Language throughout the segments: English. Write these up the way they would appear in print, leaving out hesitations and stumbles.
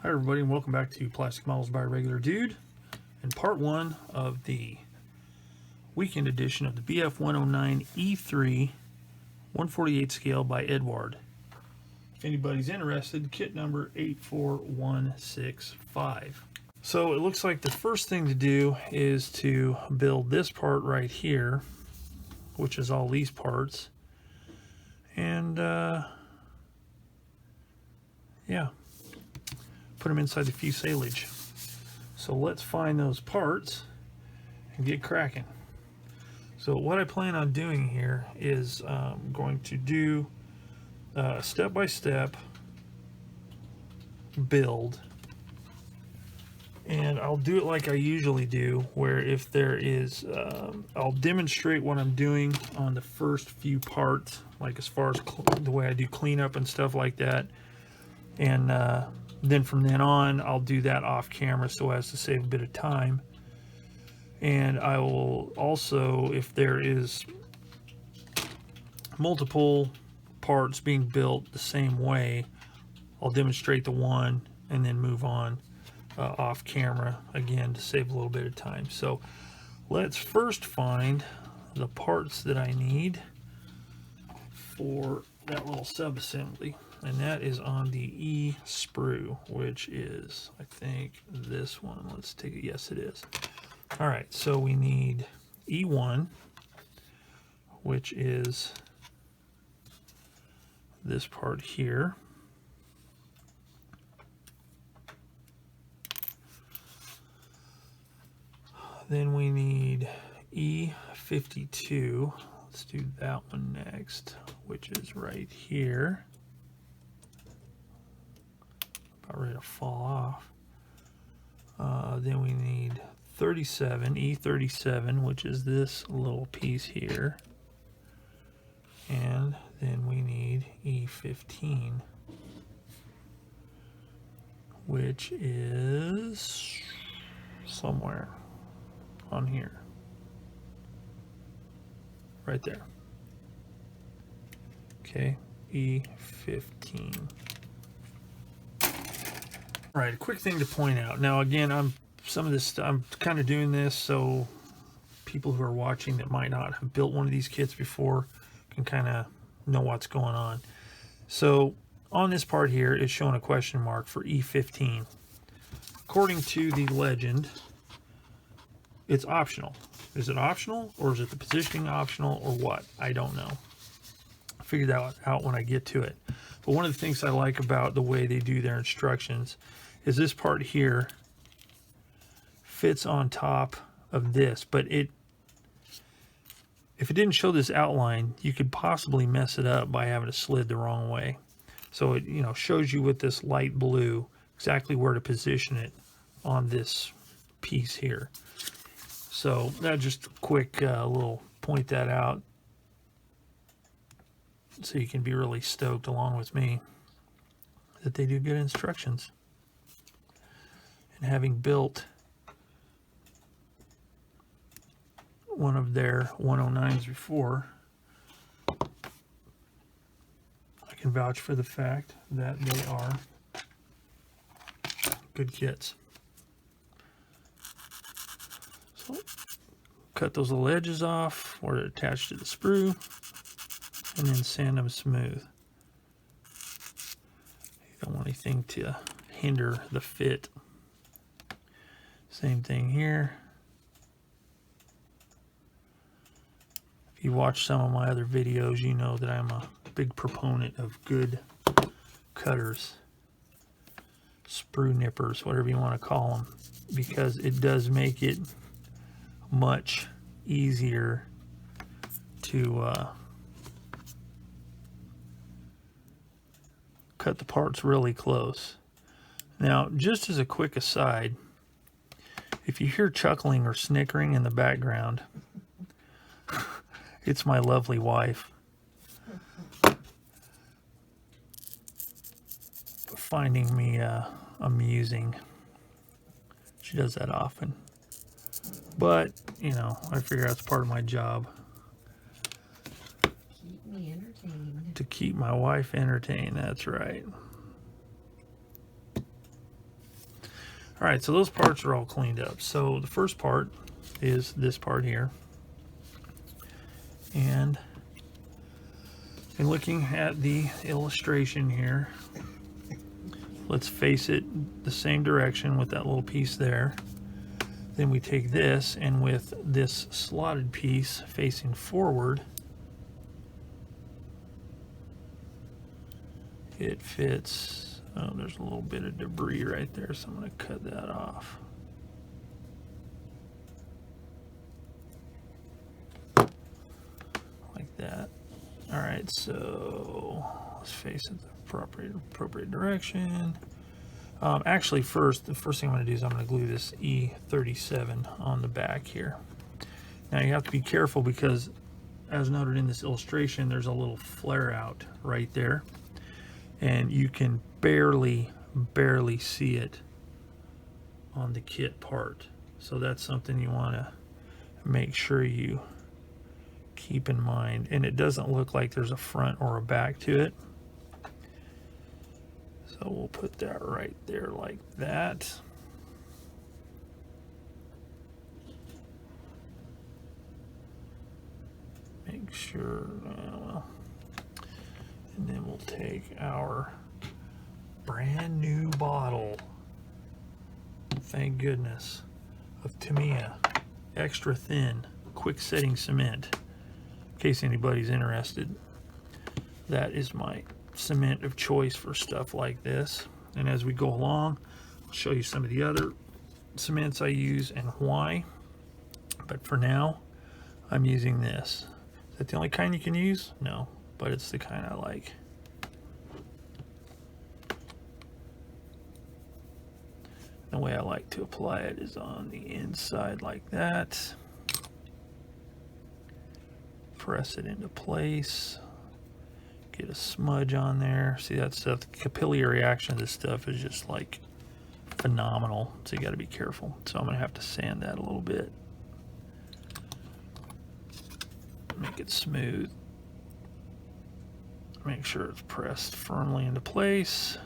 Hi everybody, and welcome back to Plastic Models by a Regular Dude, and part one of the weekend edition of the BF 109 E3 148 scale by Eduard. If anybody's interested, kit number 84165. So it looks like the first thing to do is to build this part right here, which is all these parts, and yeah, put them inside the fuselage. So let's find those parts and get cracking. So what I plan on doing here is going to do a step-by-step build, and I'll do it like I usually do, where if there is I'll demonstrate what I'm doing on the first few parts, like as far as the way I do cleanup and stuff like that, and then from then on I'll do that off camera so as to save a bit of time. And I will also, if there is multiple parts being built the same way, I'll demonstrate the one and then move on off camera again to save a little bit of time. So let's first find the parts that I need for that little sub-assembly, and that is on the E sprue, which is, I think, this one. Let's take it. Yes, it is. All right, so we need E1, which is this part here. Then we need E52. Let's do that one next, which is right here. About ready to fall off. Then we need 37, E37, which is this little piece here. And then we need E15, which is somewhere on here. Right there. Okay, E15. All right, a quick thing to point out. Now again, I'm kind of doing this so people who are watching that might not have built one of these kits before can kind of know what's going on. So on this part here, it's showing a question mark for E15. According to the legend, it's optional. Is it optional, or is it the positioning optional, or what? I don't know. I'll figure that out when I get to it. But one of the things I like about the way they do their instructions is this part here fits on top of this, but if it didn't show this outline, you could possibly mess it up by having it slid the wrong way. So it, you know, shows you with this light blue exactly where to position it on this piece here. So that just a quick little point that out, so you can be really stoked along with me that they do good instructions. And having built one of their 109s before, I can vouch for the fact that they are good kits. So cut those little edges off where they're attached to the sprue, and then sand them smooth. You don't want anything to hinder the fit. Same thing here. If you watch some of my other videos, you know that I'm a big proponent of good cutters, sprue nippers, whatever you want to call them, because it does make it much easier to cut the parts really close. Now, just as a quick aside, if you hear chuckling or snickering in the background, it's my lovely wife finding me amusing. She does that often. But, you know, I figure that's part of my job. Keep me entertained. To keep my wife entertained, that's right. All right, so those parts are all cleaned up. So the first part is this part here. And in looking at the illustration here, let's face it the same direction with that little piece there. Then we take this, and with this slotted piece facing forward, it fits. Oh, there's a little bit of debris right there, so I'm going to cut that off. Like that. All right, so let's face it the appropriate direction. Actually, the first thing I'm going to do is I'm going to glue this E37 on the back here. Now you have to be careful because, as noted in this illustration, there's a little flare out right there, and you can barely see it on the kit part. So that's something you want to make sure you keep in mind. And it doesn't look like there's a front or a back to it. So we'll put that right there like that. Make sure, and then we'll take our brand new bottle, thank goodness, of Tamiya extra thin quick setting cement. In case anybody's interested, that is my cement of choice for stuff like this. And as we go along, I'll show you some of the other cements I use and why. But for now, I'm using this. Is that the only kind you can use? No, but it's the kind I like. The way I like to apply it is on the inside like that. Press it into place. Get a smudge on there. See that stuff? The capillary action of this stuff is just like phenomenal. So you got to be careful. So I'm going to have to sand that a little bit. Make it smooth. Make sure it's pressed firmly into place.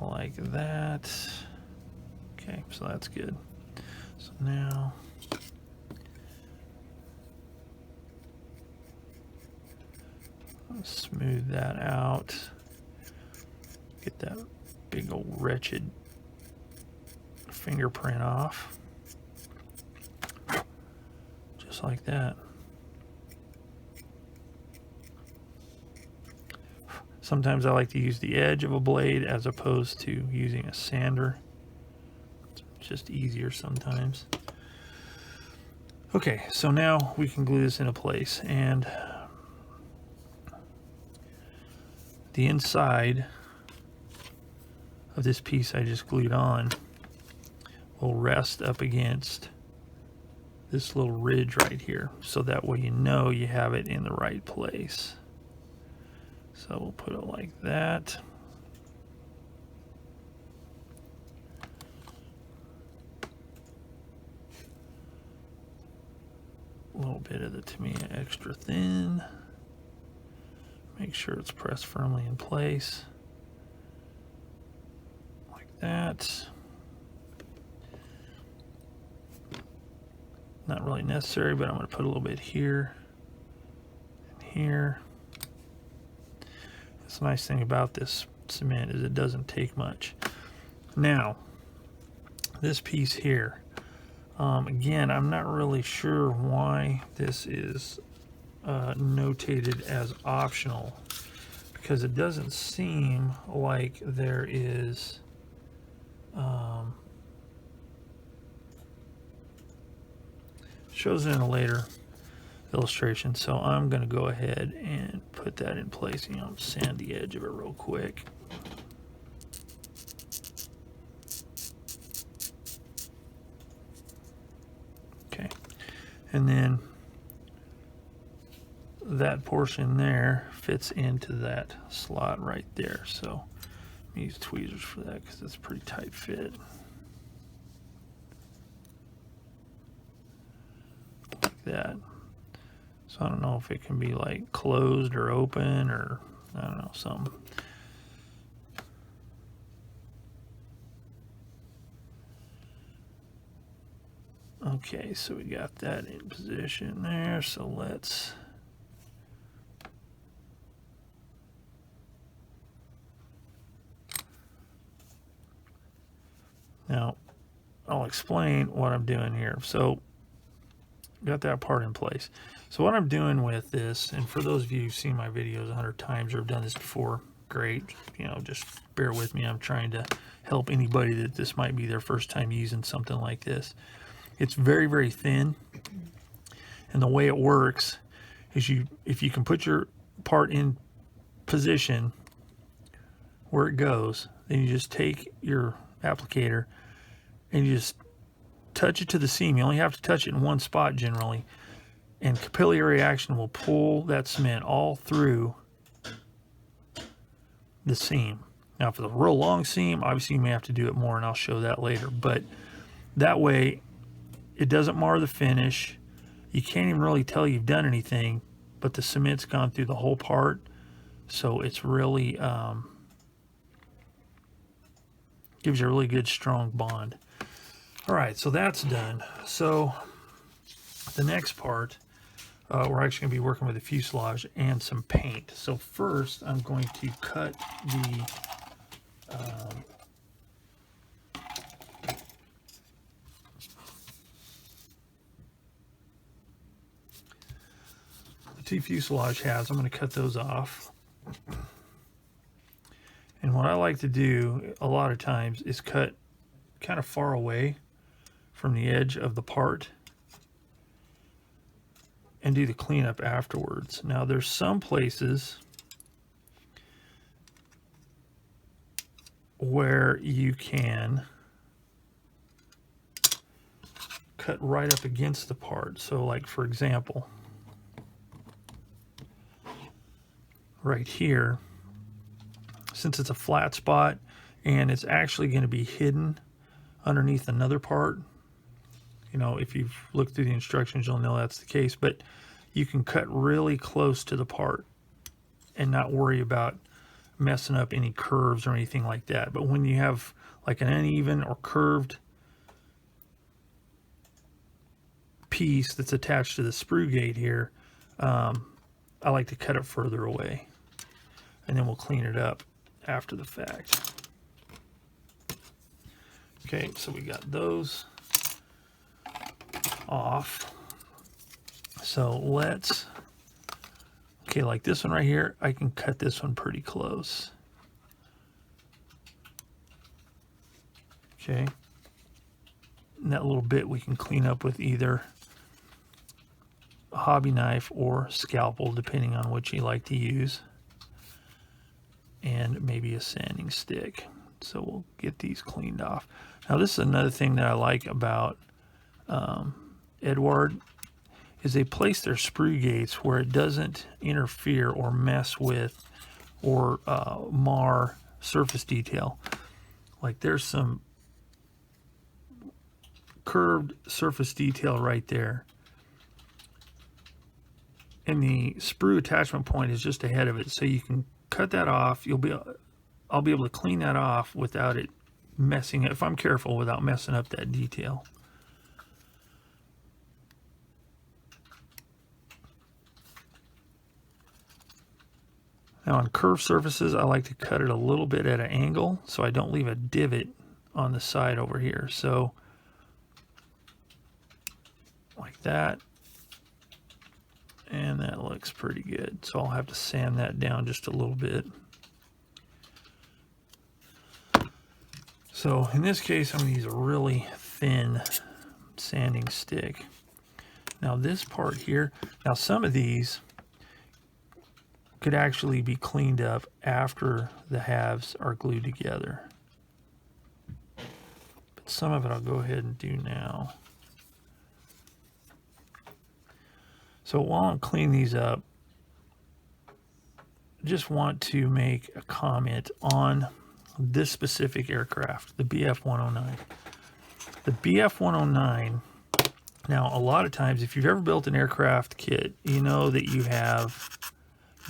Like that. Okay, so that's good. So now smooth that out. Get that big old wretched fingerprint off. Just like that. Sometimes I like to use the edge of a blade as opposed to using a sander. It's just easier sometimes. Okay, so now we can glue this into place, and the inside of this piece I just glued on will rest up against this little ridge right here, so that way you know you have it in the right place. So we'll put it like that. A little bit of the Tamiya extra thin. Make sure it's pressed firmly in place. Like that. Not really necessary, but I'm going to put a little bit here and here. That's the nice thing about this cement is it doesn't take much. Now, this piece here, again, I'm not really sure why this is notated as optional, because it doesn't seem like there is shows it in a later illustration, so I'm going to go ahead and put that in place. You know, sand the edge of it real quick. Okay, and then that portion there fits into that slot right there, so I use tweezers for that because it's a pretty tight fit. Like that. So I don't know if it can be like closed or open, or I don't know, something. Okay, so we got that in position there. So let's now I'll explain what I'm doing here. So got that part in place. So what I'm doing with this, and for those of you who've seen my videos 100 times or have done this before, great. You know, just bear with me. I'm trying to help anybody that this might be their first time using something like this. It's very, very thin. And the way it works is if you can put your part in position where it goes, then you just take your applicator and you just touch it to the seam. You only have to touch it in one spot generally, and capillary action will pull that cement all through the seam. Now for the real long seam, obviously you may have to do it more, and I'll show that later, but that way it doesn't mar the finish. You can't even really tell you've done anything, but the cement's gone through the whole part, so it's really gives you a really good strong bond. All right, so that's done. So the next part, we're actually going to be working with a fuselage and some paint. So first, I'm going to cut the two fuselage halves. I'm going to cut those off. And what I like to do a lot of times is cut kind of far away from the edge of the part and do the cleanup afterwards. Now there's some places where you can cut right up against the part. So like for example, right here, since it's a flat spot and it's actually going to be hidden underneath another part, you know, if you've looked through the instructions, you'll know that's the case, but you can cut really close to the part and not worry about messing up any curves or anything like that. But when you have like an uneven or curved piece that's attached to the sprue gate here, I like to cut it further away, and then we'll clean it up after the fact. Okay, so we got those off. So let's, okay, like this one right here, I can cut this one pretty close. Okay, and that little bit we can clean up with either a hobby knife or scalpel, depending on what you like to use, and maybe a sanding stick. So we'll get these cleaned off. Now this is another thing that I like about Eduard, is they place their sprue gates where it doesn't interfere or mess with or mar surface detail. Like there's some curved surface detail right there, and the sprue attachment point is just ahead of it, so you can cut that off. I'll be able to clean that off without it messing, if I'm careful, without messing up that detail. Now on curved surfaces, I like to cut it a little bit at an angle so I don't leave a divot on the side over here. So like that. And that looks pretty good. So I'll have to sand that down just a little bit. So in this case, I'm going to use a really thin sanding stick. Now this part here, now some of these could actually be cleaned up after the halves are glued together. But some of it I'll go ahead and do now. So while I'm cleaning these up, I just want to make a comment on this specific aircraft, the BF-109. The BF-109, now a lot of times, if you've ever built an aircraft kit, you know that you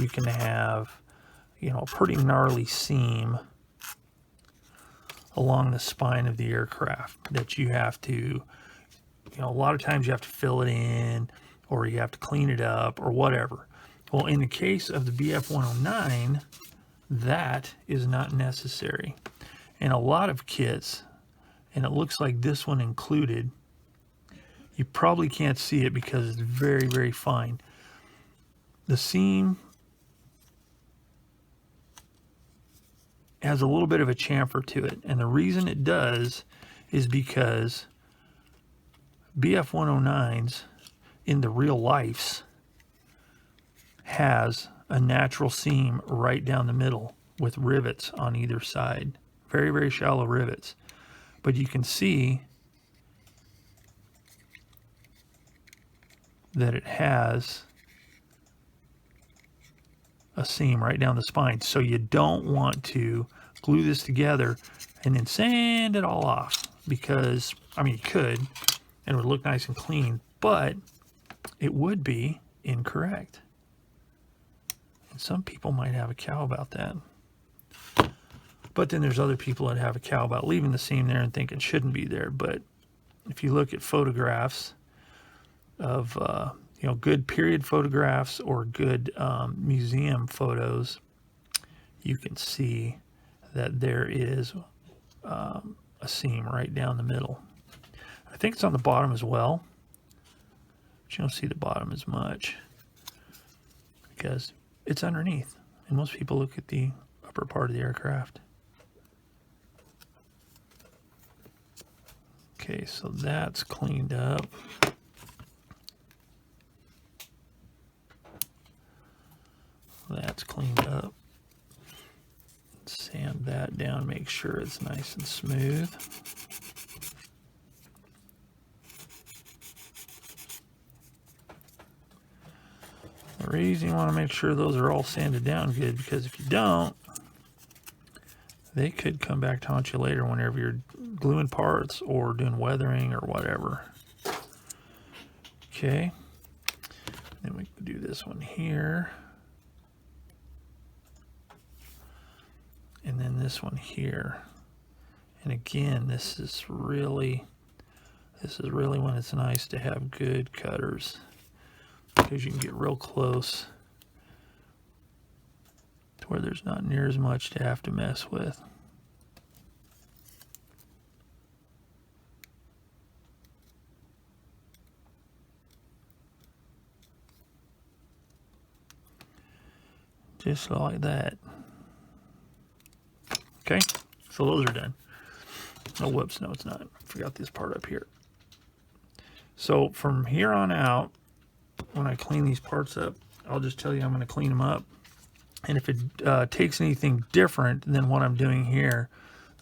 can have, you know, a pretty gnarly seam along the spine of the aircraft that you have to you know, a lot of times you have to fill it in or you have to clean it up or whatever. Well, in the case of the BF109, that is not necessary. And a lot of kits, and it looks like this one included, you probably can't see it because it's very, very fine. The seam has a little bit of a chamfer to it, and the reason it does is because BF109s in the real lives has a natural seam right down the middle with rivets on either side. Very, very shallow rivets. But you can see that it has a seam right down the spine. So you don't want to glue this together and then sand it all off, because, I mean, you could, and it would look nice and clean, but it would be incorrect. And some people might have a cow about that. But then there's other people that have a cow about leaving the seam there and think it shouldn't be there. But if you look at photographs of, you know, good period photographs or good museum photos, you can see that there is a seam right down the middle. I think it's on the bottom as well, but you don't see the bottom as much because it's underneath, and most people look at the upper part of the aircraft. Okay, so that's cleaned up. That's cleaned up. Sand that down, make sure it's nice and smooth. The reason you want to make sure those are all sanded down good, because if you don't, they could come back to haunt you later whenever you're gluing parts or doing weathering or whatever. Okay, then we can do this one here. And then this one here. And again, this is really when it's nice to have good cutters, because you can get real close to where there's not near as much to have to mess with. Just like that. Okay, so those are done. Oh, whoops, no, it's not. Forgot this part up here. So from here on out, when I clean these parts up, I'll just tell you I'm going to clean them up. And if it takes anything different than what I'm doing here,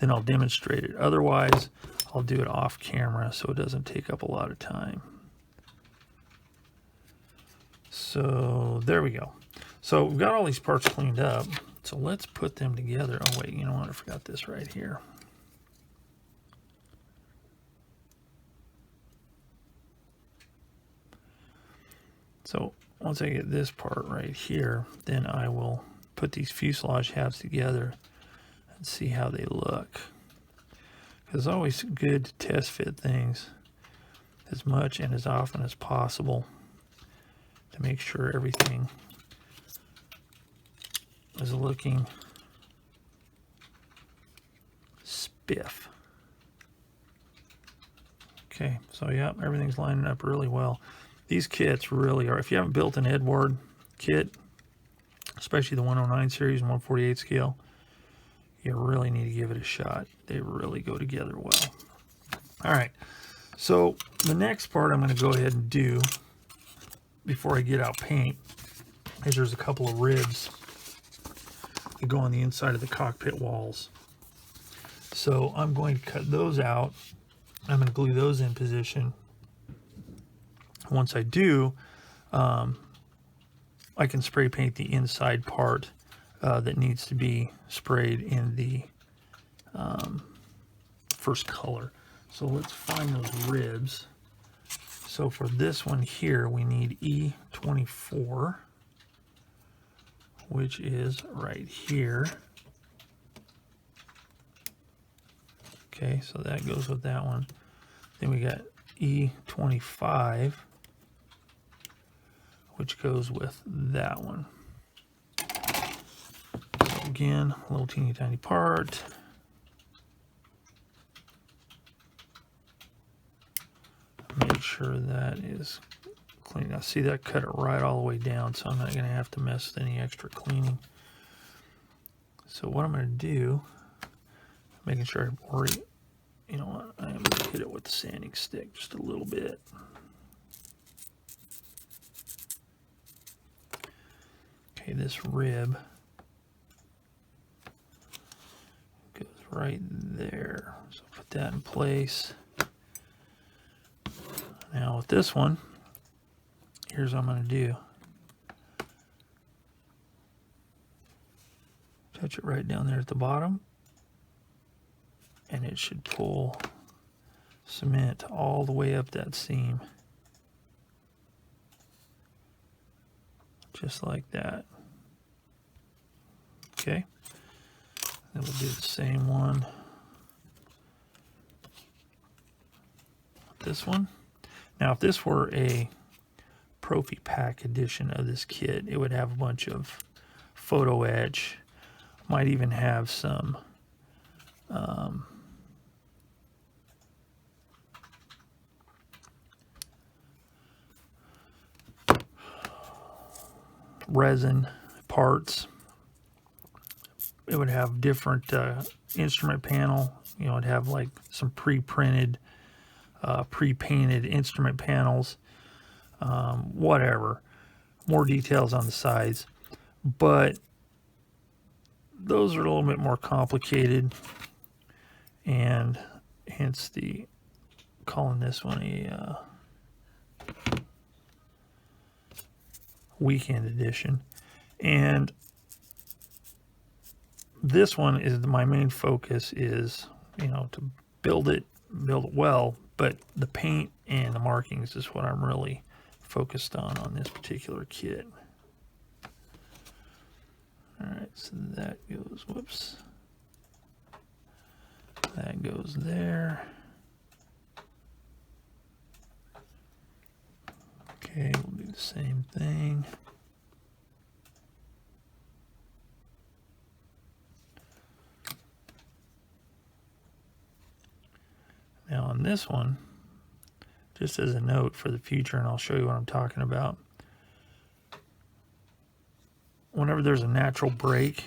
then I'll demonstrate it. Otherwise, I'll do it off camera so it doesn't take up a lot of time. So there we go. So we've got all these parts cleaned up. So let's put them together. Oh wait, you know what? I forgot this right here. So once I get this part right here, then I will put these fuselage halves together and see how they look. Because it's always good to test fit things as much and as often as possible to make sure everything is looking spiff. Okay, so yeah, everything's lining up really well. These kits really are, if you haven't built an Eduard kit, especially the 109 series and 148 scale, you really need to give it a shot. They really go together well. All right, so the next part I'm going to go ahead and do before I get out paint is there's a couple of ribs that go on the inside of the cockpit walls. So I'm going to cut those out. I'm going to glue those in position. Once I do, I can spray paint the inside part that needs to be sprayed in the first color. So let's find those ribs. So for this one here, we need E24, which is right here. Okay, so that goes with that one. Then we got E25, which goes with that one. So again, a little teeny tiny part. Make sure that is clean. Now see, that cut it right all the way down, so I'm not going to have to mess with any extra cleaning. So what I'm going to do, making sure I already, you know what, I'm going to hit it with the sanding stick just a little bit. Okay, this rib goes right there. So put that in place. Now with this one, here's what I'm going to do. Touch it right down there at the bottom, and it should pull cement all the way up that seam. Just like that. Okay. Then we'll do the same one with this one. Now, if this were a Profi Pack edition of this kit, it would have a bunch of photo etch. Might even have some resin parts. It would have different instrument panel. You know, it'd have like some pre-printed, pre-painted instrument panels, whatever. More details on the sides, but those are a little bit more complicated, and hence the calling this one a weekend edition. And this one is my main focus is, you know, to build it well, but the paint and the markings is what I'm really focused on this particular kit. All right, so that goes, whoops, that goes there. Okay, we'll do the same thing. Now on this one, just as a note for the future, and I'll show you what I'm talking about, whenever there's a natural break,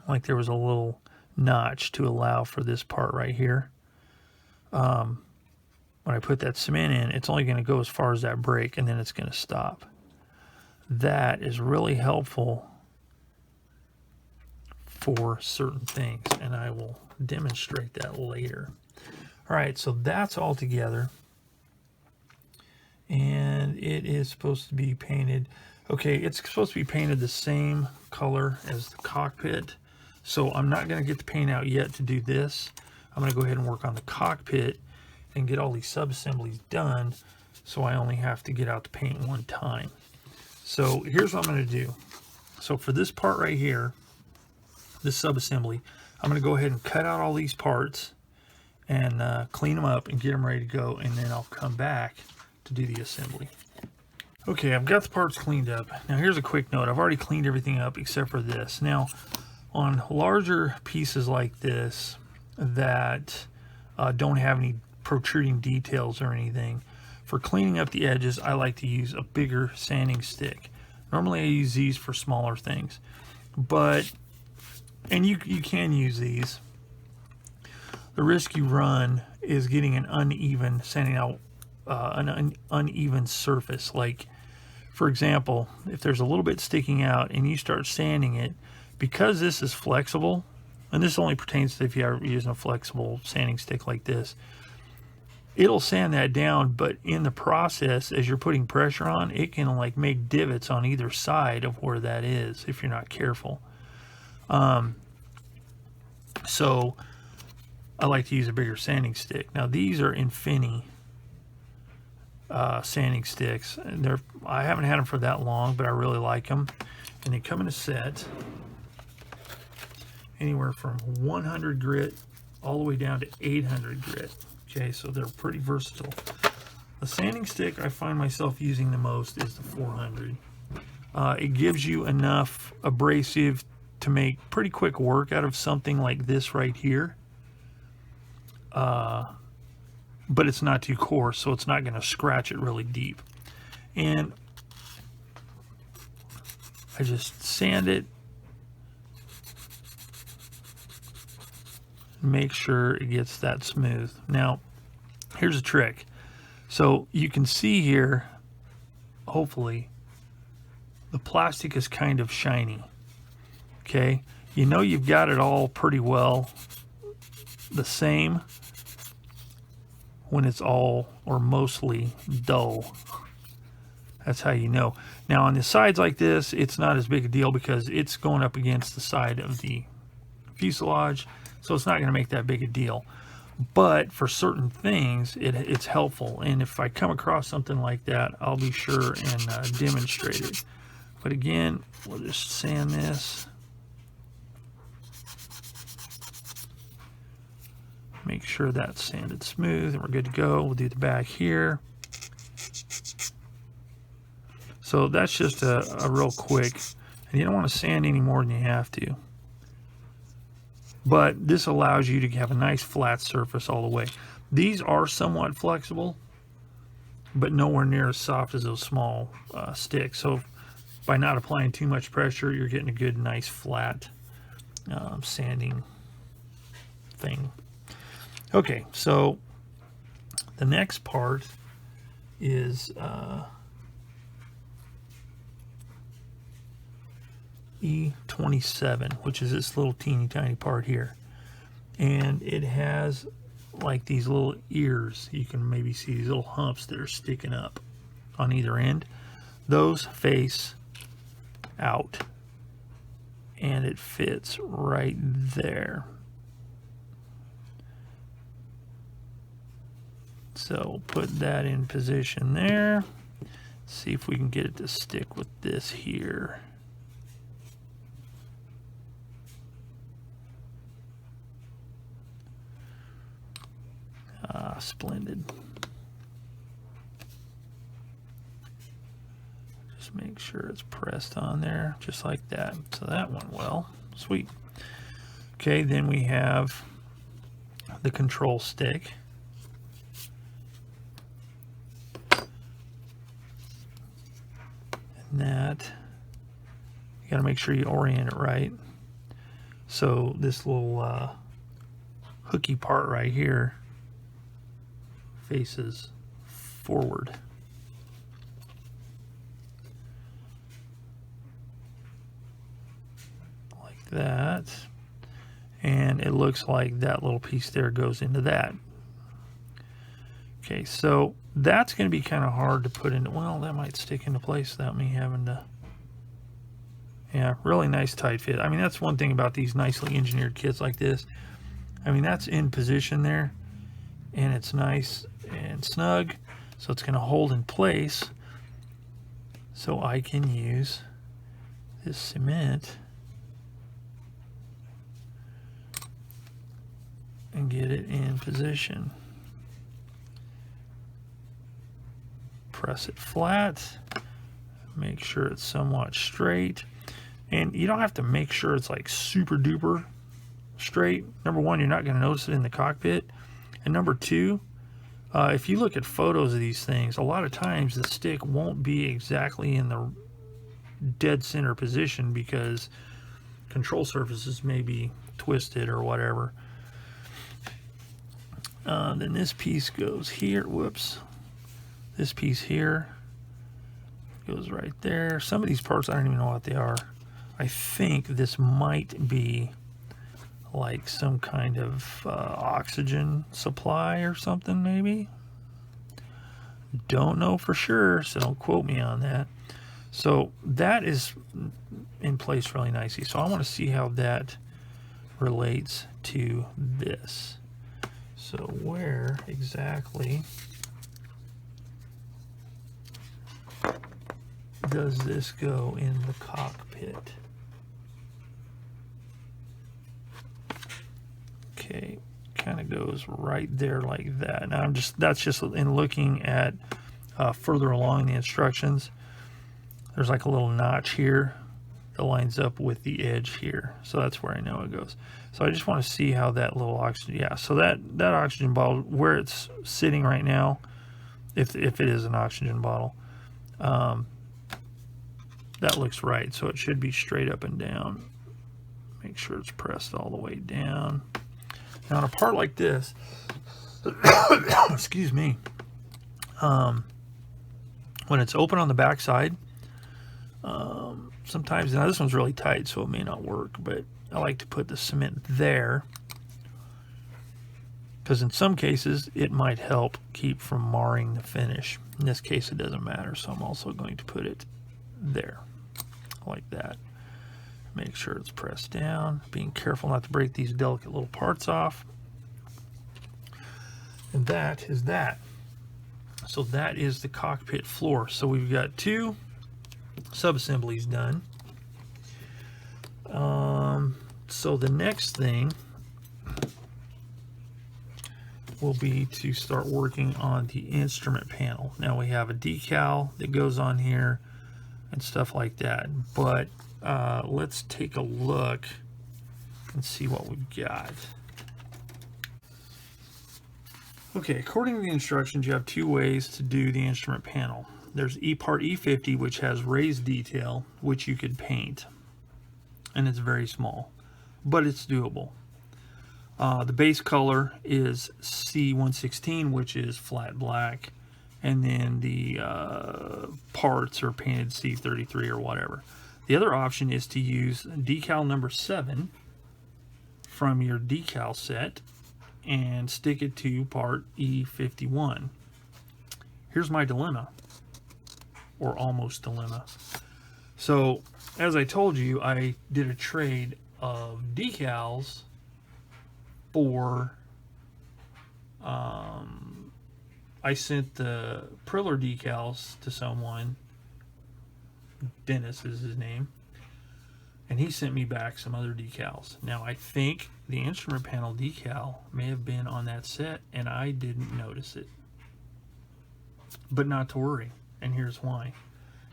like there was a little notch to allow for this part right here, when I put that cement in, it's only going to go as far as that break, and then it's going to stop. That is really helpful for certain things, and I will demonstrate that later. All right, so that's all together, and it is supposed to be painted. Okay, it's supposed to be painted the same color as the cockpit, so I'm not going to get the paint out yet to do this. I'm going to go ahead and work on the cockpit and get all these sub-assemblies done, so I only have to get out the paint one time. So here's what I'm going to do. So for this part right here, this sub-assembly, I'm going to go ahead and cut out all these parts and clean them up and get them ready to go, and then I'll come back to do the assembly. Okay, I've got the parts cleaned up. Now here's a quick note. I've already cleaned everything up except for this. Now on larger pieces like this that don't have any protruding details or anything, for cleaning up the edges, I like to use a bigger sanding stick. Normally I use these for smaller things, but, and you can use these. The risk you run is getting an uneven, sanding out an uneven surface. Like, for example, if there's a little bit sticking out and you start sanding it, because this is flexible, and this only pertains to if you're using a flexible sanding stick like this, it'll sand that down, but in the process, as you're putting pressure on, it can like make divots on either side of where that is if you're not careful. So I like to use a bigger sanding stick. Now these are Infinity sanding sticks. And I haven't had them for that long, but I really like them. And they come in a set, anywhere from 100 grit all the way down to 800 grit. Okay, so they're pretty versatile. The sanding stick I find myself using the most is the 400. It gives you enough abrasive to make pretty quick work out of something like this right here. But it's not too coarse, so it's not going to scratch it really deep. And I just sand it, make sure it gets that smooth. Now, here's a trick. So you can see here, hopefully, the plastic is kind of shiny. Okay, you know you've got it all pretty well the same when it's all or mostly dull. That's how you know. Now on the sides like this, it's not as big a deal because it's going up against the side of the fuselage, so it's not going to make that big a deal. But for certain things, it's helpful, and if I come across something like that, I'll be sure and demonstrate it. But again, we'll just sand this. Make sure that's sanded smooth, and we're good to go. We'll do the back here. So that's just a real quick, and you don't want to sand any more than you have to. But this allows you to have a nice flat surface all the way. These are somewhat flexible, but nowhere near as soft as those small sticks. So by not applying too much pressure, you're getting a good, nice, flat sanding thing. Okay, so the next part is E27, which is this little teeny tiny part here. And it has like these little ears. You can maybe see these little humps that are sticking up on either end. Those face out, and it fits right there. So put that in position there. See if we can get it to stick with this here. Splendid. Just make sure it's pressed on there, just like that. So that went well. Sweet. Okay, then we have the control stick. And that, you got to make sure you orient it right. So this little hooky part right here faces forward. Like that. And it looks like that little piece there goes into that. Okay, so that's going to be kind of hard to put into, well, that might stick into place without me having to, yeah, really nice tight fit. I mean, that's one thing about these nicely engineered kits like this. I mean, that's in position there, and it's nice and snug, so it's going to hold in place, so I can use this cement and get it in position. Press it flat, make sure it's somewhat straight, and you don't have to make sure it's like super duper straight. Number one, you're not going to notice it in the cockpit, and number two, if you look at photos of these things, a lot of times the stick won't be exactly in the dead center position because control surfaces may be twisted or whatever. Then this piece goes here. Whoops. This piece here goes right there. Some of these parts, I don't even know what they are. I think this might be like some kind of oxygen supply or something, maybe. Don't know for sure, so don't quote me on that. So that is in place really nicely. So I want to see how that relates to this. So where exactly does this go in the cockpit? Okay, kind of goes right there like that. Now that's just in looking at further along the instructions. There's like a little notch here that lines up with the edge here, so that's where I know it goes. So I just want to see how that little oxygen, yeah, so that oxygen bottle where it's sitting right now, if it is an oxygen bottle, that looks right, so it should be straight up and down. Make sure it's pressed all the way down. Now on a part like this, excuse me, when it's open on the back side, sometimes, now this one's really tight so it may not work, but I like to put the cement there because in some cases it might help keep from marring the finish. In this case it doesn't matter, so I'm also going to put it there like that. Make sure it's pressed down, being careful not to break these delicate little parts off. And that is that. So that is the cockpit floor. So we've got 2 sub-assemblies done. So the next thing will be to start working on the instrument panel. Now we have a decal that goes on here and stuff like that, but let's take a look and see what we've got. Okay, according to the instructions, you have 2 ways to do the instrument panel. There's part E50, which has raised detail, which you could paint, and it's very small, but it's doable. The base color is C116, which is flat black, and then the parts are painted C33 or whatever. The other option is to use decal number 7 from your decal set and stick it to part E51. Here's my dilemma, or almost dilemma. So, as I told you, I did a trade of decals for, I sent the Priller decals to someone, Dennis is his name, and he sent me back some other decals. Now I think the instrument panel decal may have been on that set and I didn't notice it. But not to worry, and here's why.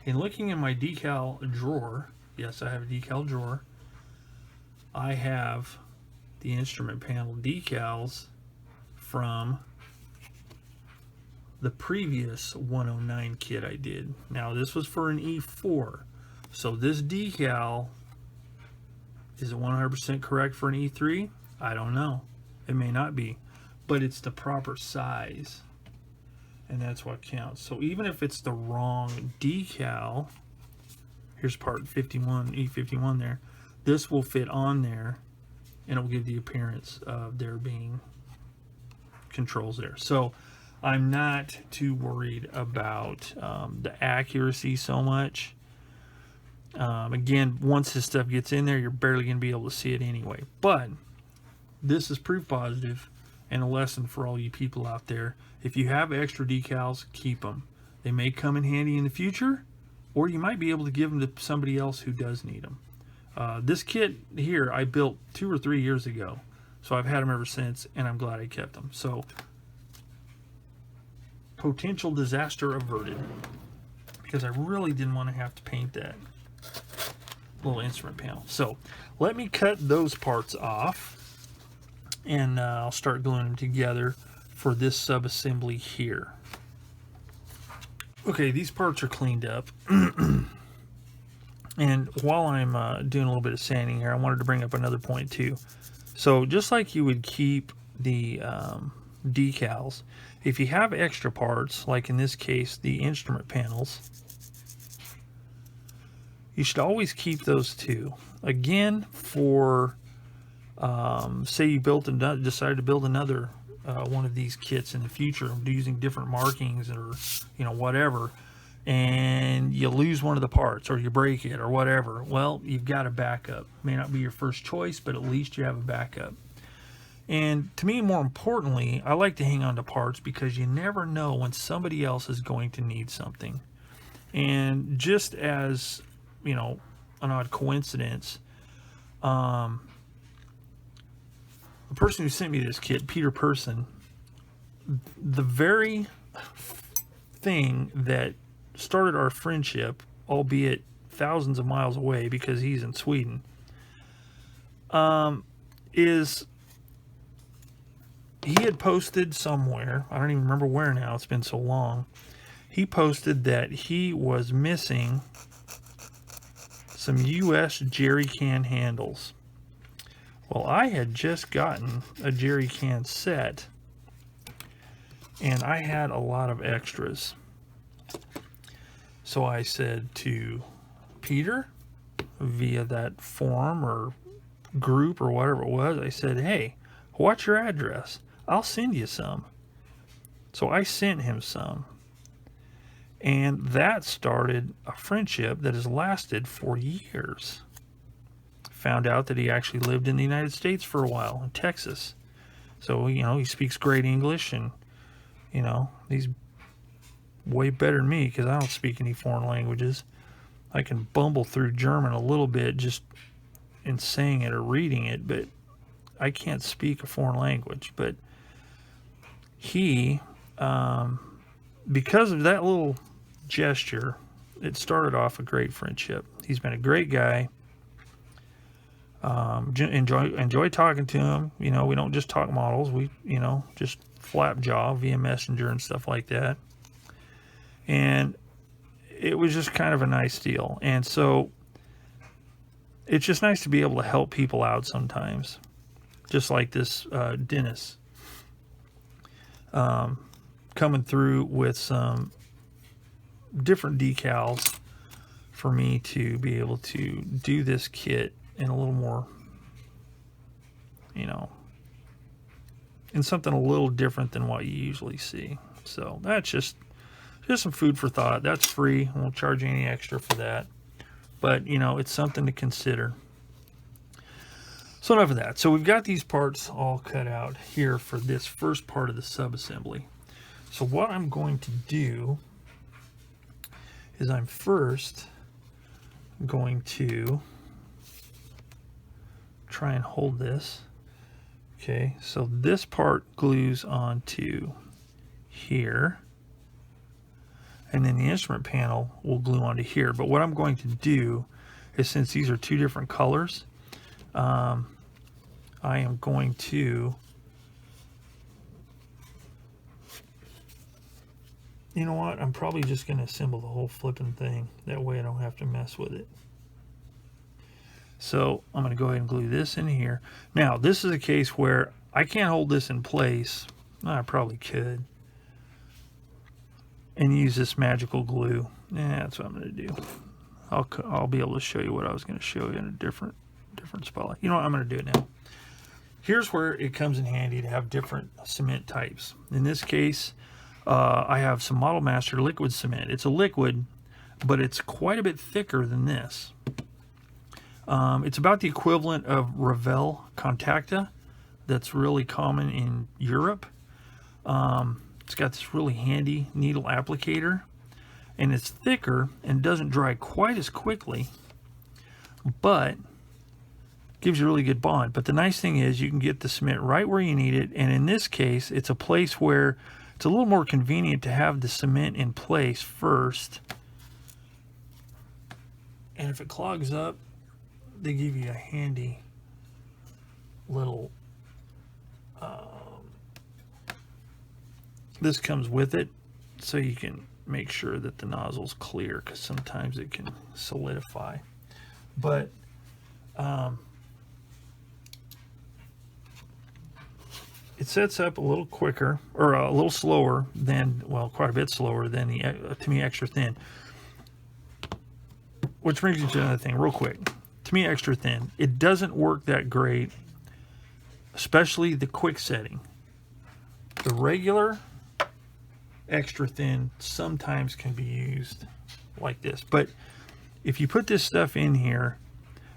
In looking in my decal drawer, yes, I have a decal drawer, I have the instrument panel decals from the previous 109 kit I did. Now this was for an E4, so this decal, is it 100% correct for an E3? I don't know, it may not be, but it's the proper size, and that's what counts. So even if it's the wrong decal, here's part 51, E51 there, this will fit on there and it will give the appearance of there being controls there. So I'm not too worried about the accuracy so much. Again, once this stuff gets in there, you're barely going to be able to see it anyway. But this is proof positive and a lesson for all you people out there. If you have extra decals, keep them. They may come in handy in the future, or you might be able to give them to somebody else who does need them. This kit here I built 2 or 3 years ago, so I've had them ever since, and I'm glad I kept them. So, potential disaster averted, because I really didn't want to have to paint that little instrument panel. So let me cut those parts off, and I'll start gluing them together for this sub-assembly here. Okay, these parts are cleaned up. And while I'm doing a little bit of sanding here, I wanted to bring up another point too. So just like you would keep the decals, if you have extra parts, like in this case the instrument panels, you should always keep those too. Again, for say you decided to build another one of these kits in the future, using different markings or whatever, and you lose one of the parts or you break it or whatever, well, you've got a backup. May not be your first choice, but at least you have a backup. And to me, more importantly, I like to hang on to parts because you never know when somebody else is going to need something. And just as, an odd coincidence, the the person who sent me this kit, Peter Person, the very thing that started our friendship, albeit thousands of miles away because he's in Sweden, is he had posted somewhere, I don't even remember where now, it's been so long, he posted that he was missing some US jerry can handles. Well, I had just gotten a jerry can set, and I had a lot of extras. So I said to Peter, via that forum or group or whatever it was, I said, hey, what's your address? I'll send you some. So I sent him some. And that started a friendship that has lasted for years. Found out that he actually lived in the United States for a while, in Texas. So, you know, he speaks great English, and, you know, he's way better than me because I don't speak any foreign languages. I can bumble through German a little bit just in saying it or reading it, but I can't speak a foreign language. But he, because of that little gesture, it started off a great friendship. He's been a great guy. Enjoy talking to him. You know, we don't just talk models. We, you know, just flap jaw via Messenger and stuff like that. And it was just kind of a nice deal. And so it's just nice to be able to help people out sometimes. Just like this Dennis coming through with some different decals for me to be able to do this kit in a little more, you know, in something a little different than what you usually see. So that's just some food for thought. That's free. I won't charge you any extra for that. But, you know, it's something to consider. So enough of that. So we've got these parts all cut out here for this first part of the subassembly. So what I'm going to do is I'm first going to try and hold this. Okay, so this part glues onto here, and then the instrument panel will glue onto here. But what I'm going to do is, since these are two different colors, I am going to, you know what, I'm probably just going to assemble the whole flipping thing. That way I don't have to mess with it. So I'm going to go ahead and glue this in here. Now, this is a case where I can't hold this in place. I probably could. And use this magical glue. Yeah, that's what I'm going to do. I'll be able to show you what I was going to show you in a different spot. You know what, I'm going to do it now. Here's where it comes in handy to have different cement types. In this case, I have some Model Master liquid cement. It's a liquid, but it's quite a bit thicker than this. It's about the equivalent of Revell Contacta that's really common in Europe. It's got this really handy needle applicator, and it's thicker and doesn't dry quite as quickly, but gives you a really good bond. But the nice thing is you can get the cement right where you need it, and in this case it's a place where it's a little more convenient to have the cement in place first, and if it clogs up, they give you a handy little this comes with it, so you can make sure that the nozzle's clear, because sometimes it can solidify. But it sets up a little quicker, or a little slower than, well, quite a bit slower than the To-Me Extra Thin. Which brings me to another thing real quick. To-Me Extra Thin, it doesn't work that great, especially the quick setting. The regular extra thin sometimes can be used like this, but if you put this stuff in here,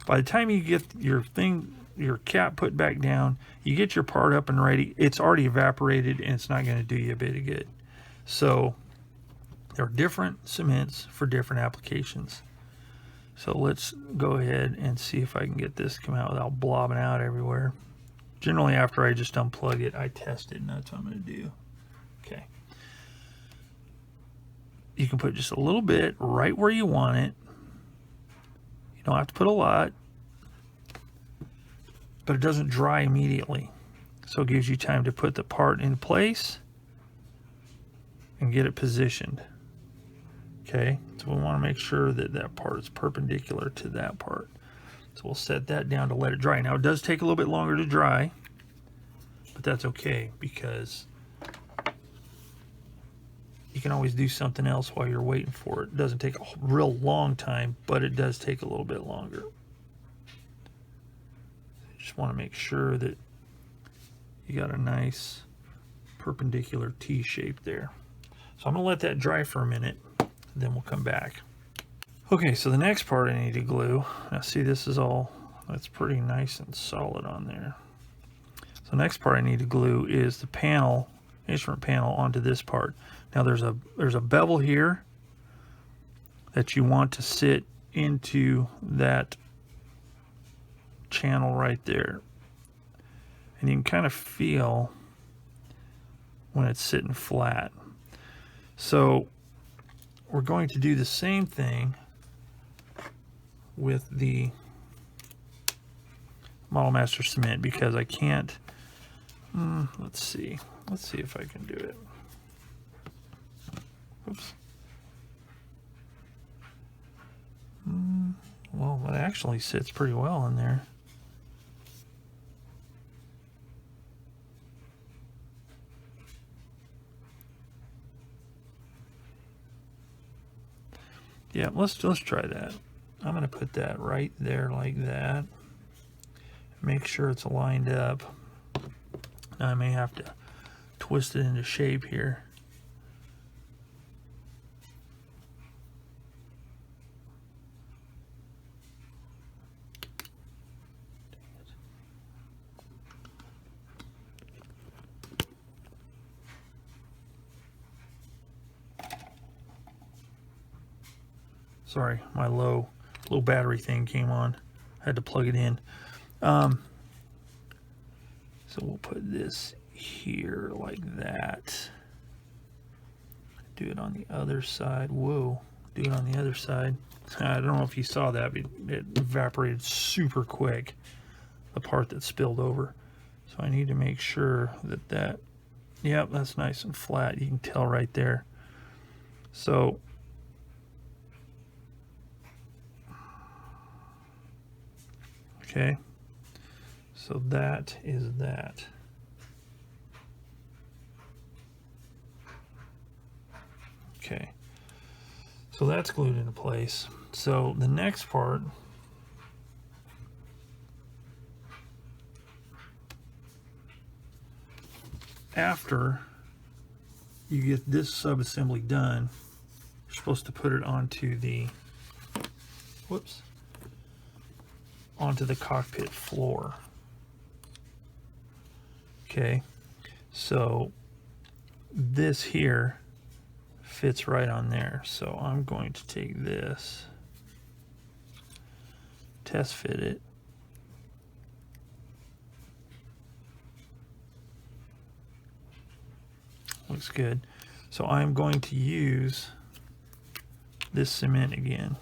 by the time you get your cap put back down, you get your part up and ready, it's already evaporated and it's not going to do you a bit of good. So there are different cements for different applications. So let's go ahead and see if I can get this to come out without blobbing out everywhere. Generally, after I just unplug it, I test it, and that's what I'm going to do. Okay. You can put just a little bit right where you want it. You don't have to put a lot, but it doesn't dry immediately. So it gives you time to put the part in place and get it positioned. Okay, so we want to make sure that that part is perpendicular to that part. So we'll set that down to let it dry. Now it does take a little bit longer to dry, but that's okay because you can always do something else while you're waiting for it. It doesn't take a real long time, but it does take a little bit longer. Just want to make sure that you got a nice perpendicular T shape there. So I'm going to let that dry for a minute, then we'll come back. Okay, so the next part I need to glue. Now see, this is all, that's pretty nice and solid on there. So the next part I need to glue is the panel, instrument panel, onto this part. Now there's a bevel here that you want to sit into that channel right there. And you can kind of feel when it's sitting flat. So we're going to do the same thing with the Model Master cement because I can't, let's see if I can do it. Oops. Well, it actually sits pretty well in there. Yeah, let's try that. I'm going to put that right there like that. Make sure it's lined up. Now I may have to twist it into shape here. Sorry, my low battery thing came on. I had to plug it in. So we'll put this here like that. Do it on the other side. Whoa, do it on the other side. I don't know if you saw that, but it evaporated super quick, the part that spilled over. So I need to make sure that, yep, that's nice and flat. You can tell right there. So okay, so that is that. Okay, so that's glued into place. So the next part, after you get this sub-assembly done, you're supposed to put it onto the, whoops, onto the cockpit floor. Okay, so this here fits right on there. So I'm going to take this, test fit it, looks good. So I'm going to use this cement again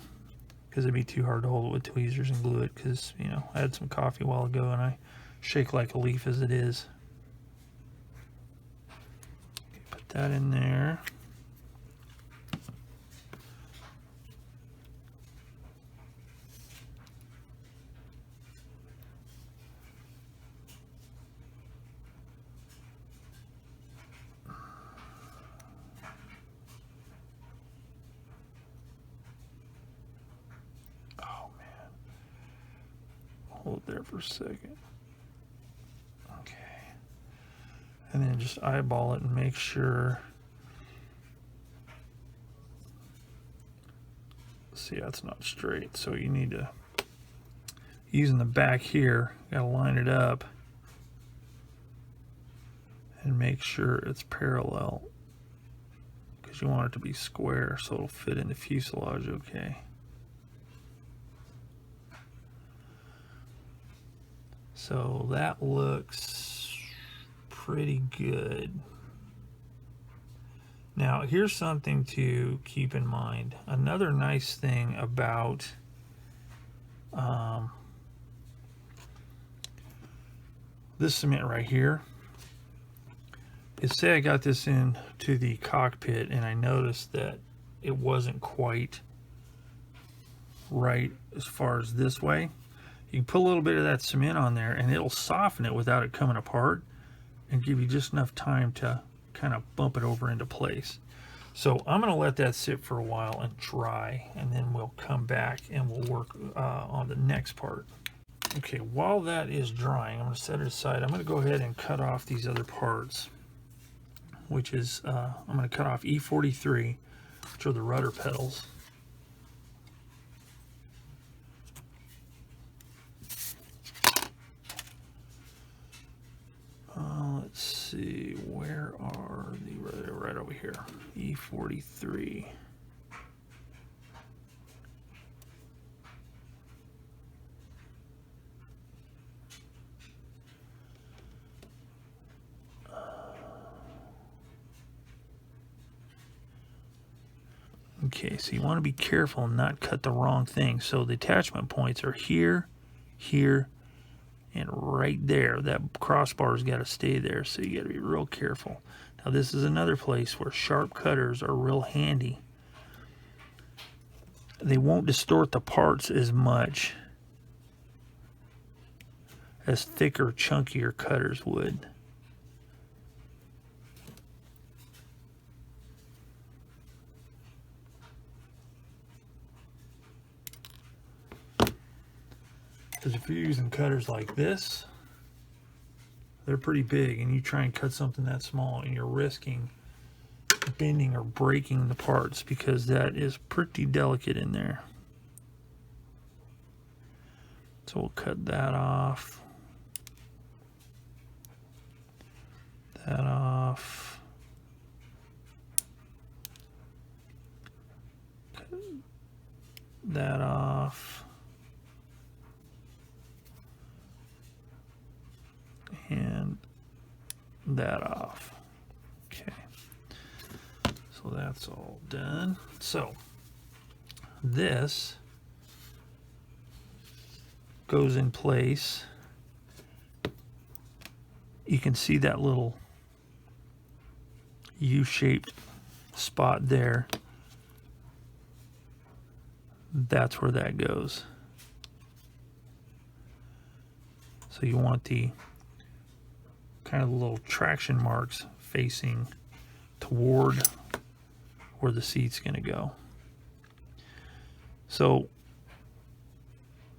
because it'd be too hard to hold it with tweezers and glue it because, you know, I had some coffee a while ago and I shake like a leaf as it is. Okay, put that in there. Hold it there for a second. Okay. And then just eyeball it and make sure. See, that's not straight. So you need to, using the back here, gotta line it up and make sure it's parallel because you want it to be square so it'll fit in the fuselage okay. So that looks pretty good. Now, here's something to keep in mind. Another nice thing about this cement right here is, say I got this into the cockpit and I noticed that it wasn't quite right as far as this way. You can put a little bit of that cement on there and it'll soften it without it coming apart and give you just enough time to kind of bump it over into place. So I'm going to let that sit for a while and dry, and then we'll come back and we'll work on the next part. Okay, while that is drying, I'm going to set it aside. I'm going to go ahead and cut off these other parts, which is, I'm going to cut off E43, which are the rudder pedals. Let's see, where are the, right over here, E43. Okay, so you want to be careful and not cut the wrong thing. So the attachment points are here, here, and right there. That crossbar's got to stay there, so you got to be real careful. Now this is another place where sharp cutters are real handy. They won't distort the parts as much as thicker, chunkier cutters would. Because if you're using cutters like this, they're pretty big, and you try and cut something that small and you're risking bending or breaking the parts, because that is pretty delicate in there. So we'll cut that off. That off. Cut that off. And that off. Okay, so that's all done. So this goes in place. You can see that little U-shaped spot there. That's where that goes. So you want the kind of little traction marks facing toward where the seat's going to go. So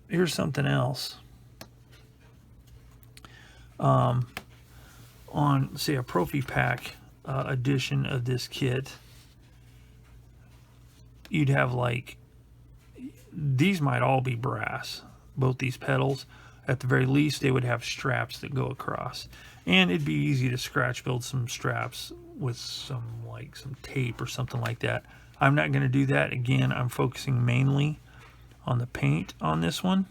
here's something else. On, say, a Profi Pack edition of this kit, you'd have, like, these might all be brass, both these pedals. At the very least, they would have straps that go across. And it'd be easy to scratch build some straps with some tape or something like that. I'm not going to do that. Again, I'm focusing mainly on the paint on this one.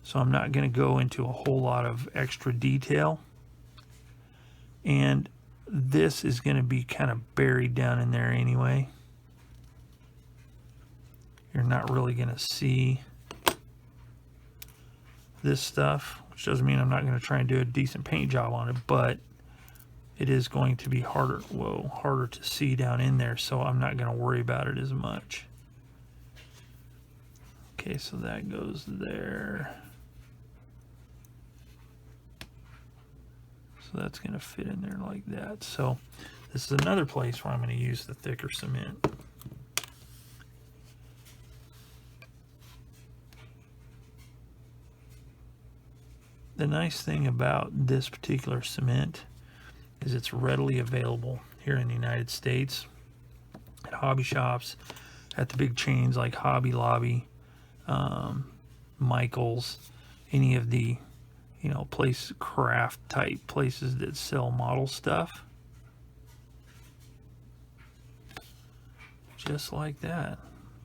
So I'm not going to go into a whole lot of extra detail. And this is going to be kind of buried down in there anyway. You're not really going to see this stuff, which doesn't mean I'm not going to try and do a decent paint job on it, but it is going to be harder to see down in there, so I'm not going to worry about it as much. Okay, so that goes there. So that's going to fit in there like that. So this is another place where I'm going to use the thicker cement. The nice thing about this particular cement is it's readily available here in the United States at hobby shops, at the big chains like Hobby Lobby, Michael's, any of the, you know, craft type places that sell model stuff. Just like that.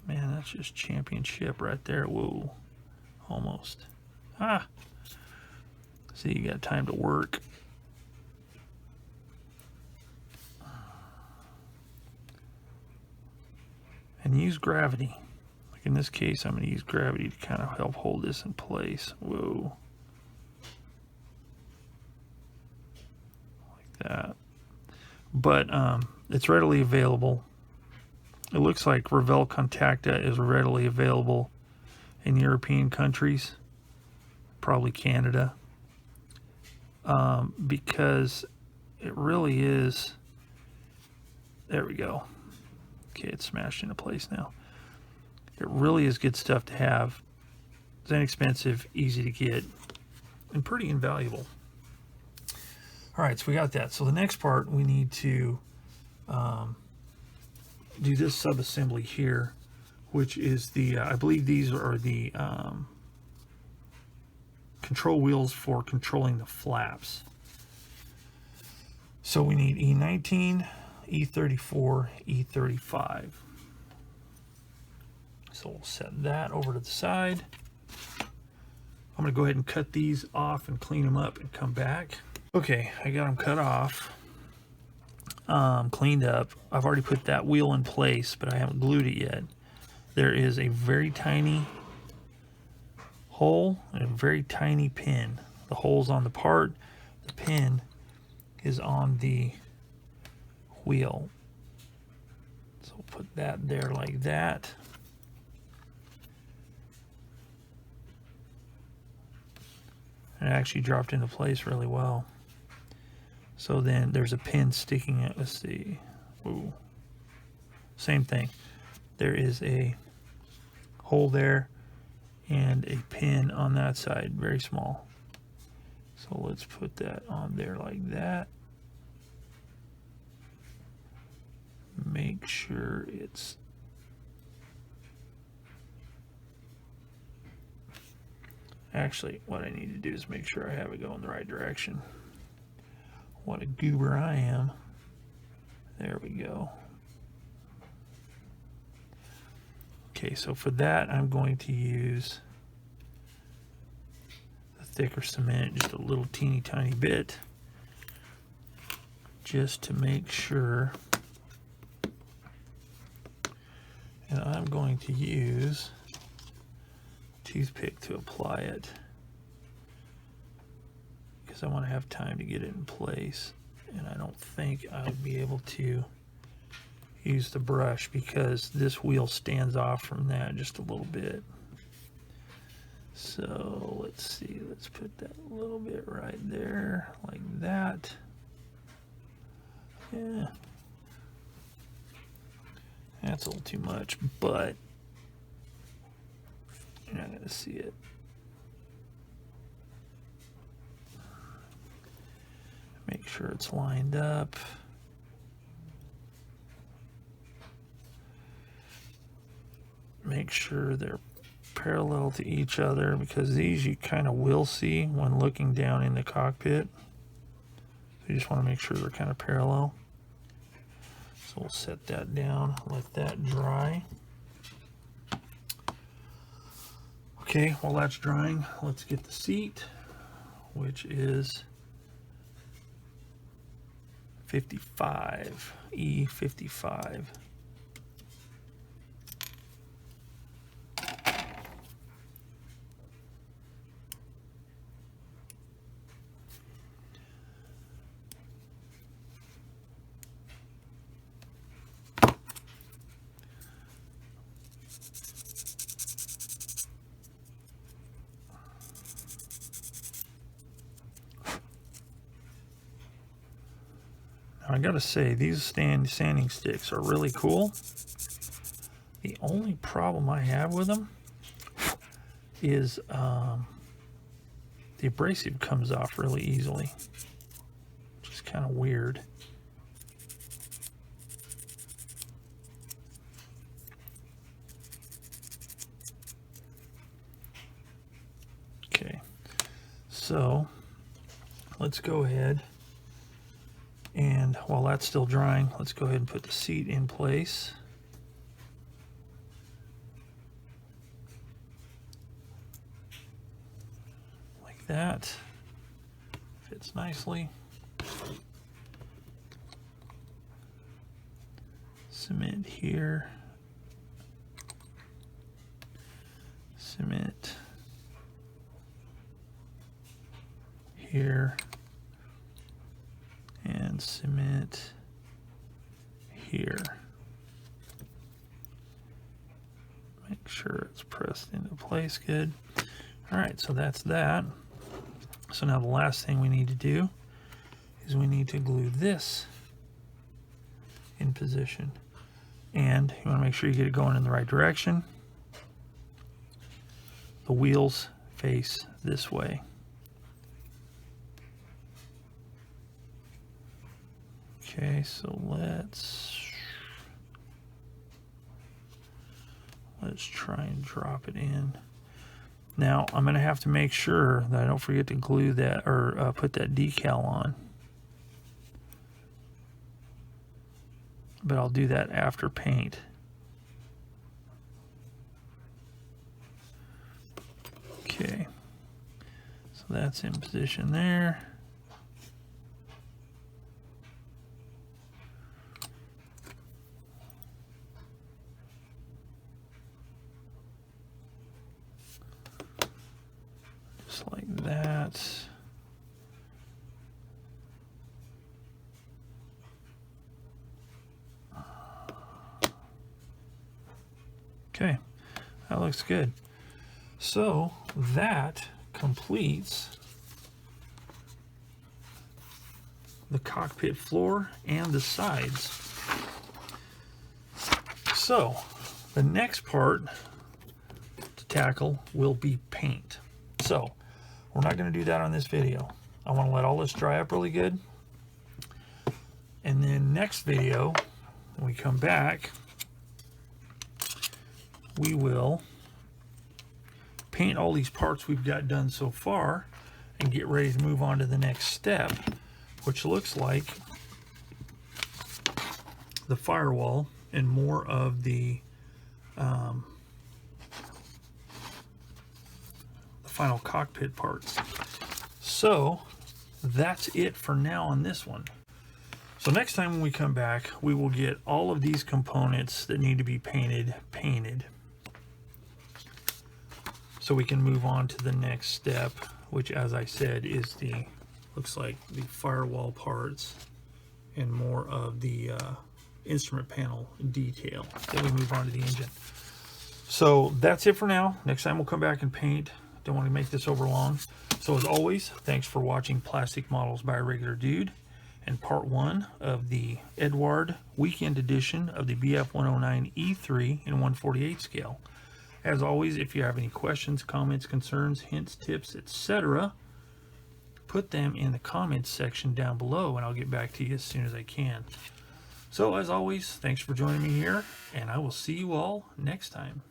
Man, that's just championship right there. Whoa, almost. Ah. So you got time to work. And use gravity. Like in this case, I'm going to use gravity to kind of help hold this in place. Whoa. Like that. But it's readily available. It looks like Revell Contacta is readily available in European countries, probably Canada, because it really is. There we go. Okay, it's smashed into place now. It really is good stuff to have. It's inexpensive, easy to get, and pretty invaluable. All right, so we got that. So the next part, we need to do this sub-assembly here, which is the, I believe these are the control wheels for controlling the flaps. So we need E19, E34, E35. So we'll set that over to the side. I'm going to go ahead and cut these off and clean them up and come back. Okay, I got them cut off, cleaned up. I've already put that wheel in place, but I haven't glued it yet. There is a very tiny hole and a very tiny pin. The hole's on the part, the pin is on the wheel. So we'll put that there like that. It actually dropped into place really well. So then there's a pin sticking out. Let's see. Ooh. Same thing. There is a hole there and a pin on that side, very small. So let's put that on there like that. Make sure it's actually, what I need to do is make sure I have it going the right direction. What a goober I am. There we go. Okay, so for that, I'm going to use the thicker cement, just a little teeny tiny bit, just to make sure. And I'm going to use a toothpick to apply it, because I want to have time to get it in place, and I don't think I'll be able to use the brush because this wheel stands off from that just a little bit. So let's see, let's put that a little bit right there like that. Yeah, that's a little too much, but you're not going to see it. Make sure it's lined up. Make sure they're parallel to each other, because these you kind of will see when looking down in the cockpit. So you just want to make sure they're kind of parallel. So we'll set that down, let that dry. Okay, while that's drying, let's get the seat, which is 55, E55. I gotta say, these sanding sticks are really cool. The only problem I have with them is the abrasive comes off really easily, which is kind of weird. Okay, so let's go ahead. And while that's still drying, let's go ahead and put the seat in place. Like that. this nicely. Cement here. Cement here. And cement here. Make sure it's pressed into place good. All right, so that's that. So now the last thing we need to do is we need to glue this in position. And you want to make sure you get it going in the right direction. The wheels face this way. Okay, so let's try and drop it in. Now I'm going to have to make sure that I don't forget to glue that or put that decal on. But I'll do that after paint. Okay, so that's in position there. Just like that. Okay, that looks good. So that completes the cockpit floor and the sides. So the next part to tackle will be paint. So we're not going to do that on this video. I want to let all this dry up really good. And then next video, when we come back, we will paint all these parts we've got done so far and get ready to move on to the next step, which looks like the firewall and more of the final cockpit parts. So that's it for now on this one. So next time when we come back, we will get all of these components that need to be painted so we can move on to the next step, which, as I said, is looks like the firewall parts and more of the instrument panel detail. Then we move on to the engine. So that's it for now. Next time we'll come back and paint. Don't want to make this over long. So as always, thanks for watching Plastic Models by a Regular Dude and part 1 of the Eduard weekend edition of the BF 109 E3 in 1/48 scale. As always, if you have any questions, comments, concerns, hints, tips, etc., put them in the comments section down below and I'll get back to you as soon as I can. So as always, thanks for joining me here, and I will see you all next time.